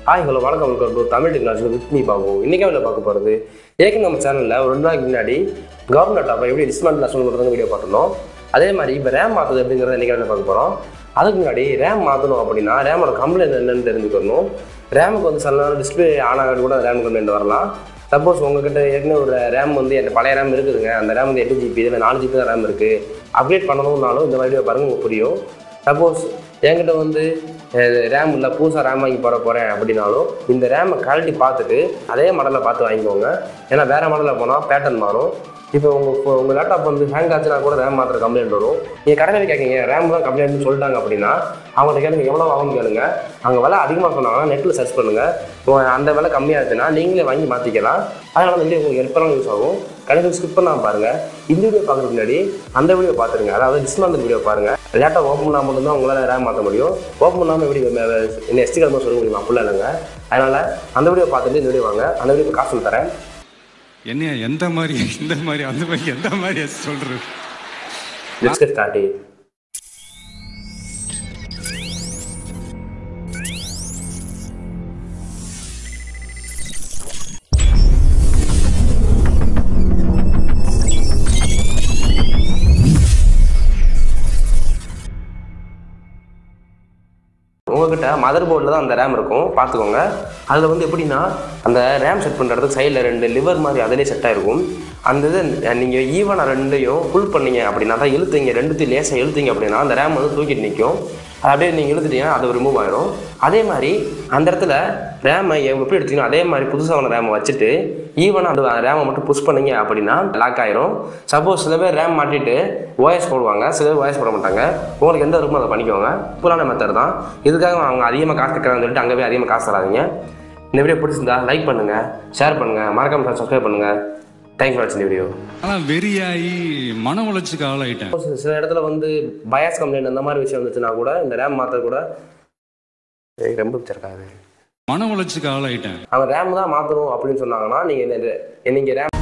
Hi hello வணக்கம் welcome to Tamil technology with me Babu. இன்றைக்கி அவளை பார்க்க போகிறது ஏற்கனவே நம்ம சேனலில் ஒரு 2 நாளைக்கு முன்னாடி கவர்மெண்ட் லேப்டாப்பை எப்படி டிஸ்மேண்டில் அசல் பண்ணுறதுன்னு வீடியோ பார்த்துருந்தோம். அதே மாதிரி இப்போ ரேம் மாற்றுது அப்படிங்கிறத இன்றைக்கி அவளை பார்க்க போகிறோம். அதுக்கு முன்னாடி ரேம் மாற்றணும் அப்படின்னா ரேமோட கம்ப்ளைண்ட் என்னென்னு தெரிஞ்சுக்கணும். ரேமுக்கு வந்து சில நேரம் டிஸ்பிளே ஆன் ஆகிட்டு கூட ரேம் கம்ப்ளைண்ட் வரலாம். சப்போஸ் உங்கள்கிட்ட ஏற்கனவே ஒரு ரேம் வந்து என் பழைய ரேம் இருக்குதுங்க, அந்த ரேம் வந்து 8 GB இதில் 4 GB தான் ரேம் இருக்குது, அப்டேட் பண்ணணும்னாலும் இந்த வீடியோ பாருங்கள் உங்களுக்கு புரியும். சப்போஸ் என்கிட்ட வந்து ரேம் இல்லை புதுசாக ரேம் வாங்கி போகிறேன் அப்படின்னாலும் இந்த ரேமை குவாலிட்டி பார்த்துட்டு அதே மாடலில் பார்த்து வாங்கிக்கோங்க. ஏன்னா வேறு மாடலில் போனால் பேட்டர்ன் மாறும். இப்போ உங்கள் லேப்டாப் வந்து ஹேங் ஆச்சுன்னா கூட ரேம் மாத்திர கம்ப்ளைண்ட் வரும். நீங்கள் கடையில் கேட்குங்க ரேம் தான் கம்ப்ளைண்ட்னு சொல்லிட்டாங்க அப்படின்னா அவங்கள்ட்ட கேளுங்க எவ்வளோ ஆகும்னு கேளுங்க. அவங்க விலை அதிகமாக சொன்னாங்கன்னா நெட்டில் சர்ச் பண்ணுங்கள். அந்த விலை கம்மியாக இருந்துச்சுன்னா நீங்களே வாங்கி மாற்றிக்கலாம். அதனால வந்து உங்களுக்கு ஹெல்ப்ஃபுல்லாக யூஸ் ஆகும். கடையில் ஸ்கிப் பண்ணாமல் பாருங்கள். இந்த வீடியோ பார்க்குறதுக்கு முன்னாடி அந்த வீடியோ பார்த்துருங்க, அதாவது டிஸ்மேண்டில் வீடியோ பாருங்கள். லேப்டாப் ஓப்பன் பண்ணால் மட்டும்தான் உங்களால் ரேம் மாற்ற முடியும். ஓப்பன் பண்ணாமல் எப்படி என்ன எஸ்டி கார்டு சொல்ல முடியுமா? அப்படிலாம் இல்லைங்க. அதனால் அந்த வீடியோ பார்த்துட்டு இந்த வீடியோ வாங்க. அந்த வீடியோ காசு தரேன். என்ன எந்த மாதிரி இந்த மாதிரி அந்த மாதிரி எந்த மாதிரி சொல்றது? Let's get started. உங்கள்கிட்ட மதர் போர்டில் தான் அந்த ரேம் இருக்கும், பார்த்துக்கோங்க. அதில் வந்து எப்படின்னா அந்த ரேம் செட் பண்ணுறதுக்கு சைடில் 2 லிவர் மாதிரி அதிலே செட் ஆகிருக்கும். அந்த இது நீங்கள் ஈவனாக ரெண்டையும் புல் பண்ணீங்க அப்படின்னா தான் இழுத்தீங்க, ரெண்டுத்தையும் லேசாக இழுத்தீங்க அப்படின்னா அந்த ரேம் வந்து தூக்கிட்டு நிற்கும். அது அப்படியே நீங்கள் இழுத்துட்டீங்கன்னா அது ரிமூவ் ஆகிடும். அதே மாதிரி அந்த இடத்துல ரேமை எப்படி எடுத்தீங்கன்னா அதே மாதிரி புதுசாக ரேமை வச்சுட்டு ஈவனாக அந்த ரேமை மட்டும் புஷ் பண்ணீங்க அப்படின்னா லாக் ஆயிரும். சப்போஸ் சில பேர் ரேம் மாட்டிட்டு ஓஎஸ் போடுவாங்க, சில பேர் ஓஎஸ் போட மாட்டாங்க. உங்களுக்கு எந்த இருக்குமோ அதை பண்ணிக்கோங்க. புல்லான மெத்தட் தான். இதுக்காக அவங்க அதிகமாக காசு கேட்குறாங்கன்னு சொல்லிட்டு அங்கே போய் அதிகமாக காசு தராதீங்க. இந்த வீடியோ பிடிச்சிருந்தா லைக் பண்ணுங்கள், ஷேர் பண்ணுங்கள், மறக்காம சப்ஸ்கிரைப் பண்ணுங்கள். தேங்க்ஸ் ஃபார் வாட்சிங் வீடியோ. ஆனால் வெறியாகி மன உளைச்சிக்கு ஆளாயிட்டேன். சில இடத்துல வந்து பயாஸ் கம்ப்ளைண்ட் அந்த மாதிரி விஷயம் வந்துச்சுன்னா கூட இந்த ரேம் மாற்ற கூட ரொம்ப பிடிச்சிருக்காது. மன உளைச்சிக்கு ஆளாயிட்டேன். அவங்க ரேம் தான் மாற்றணும் அப்படின்னு சொன்னாங்கன்னா நீங்கள் ரேம்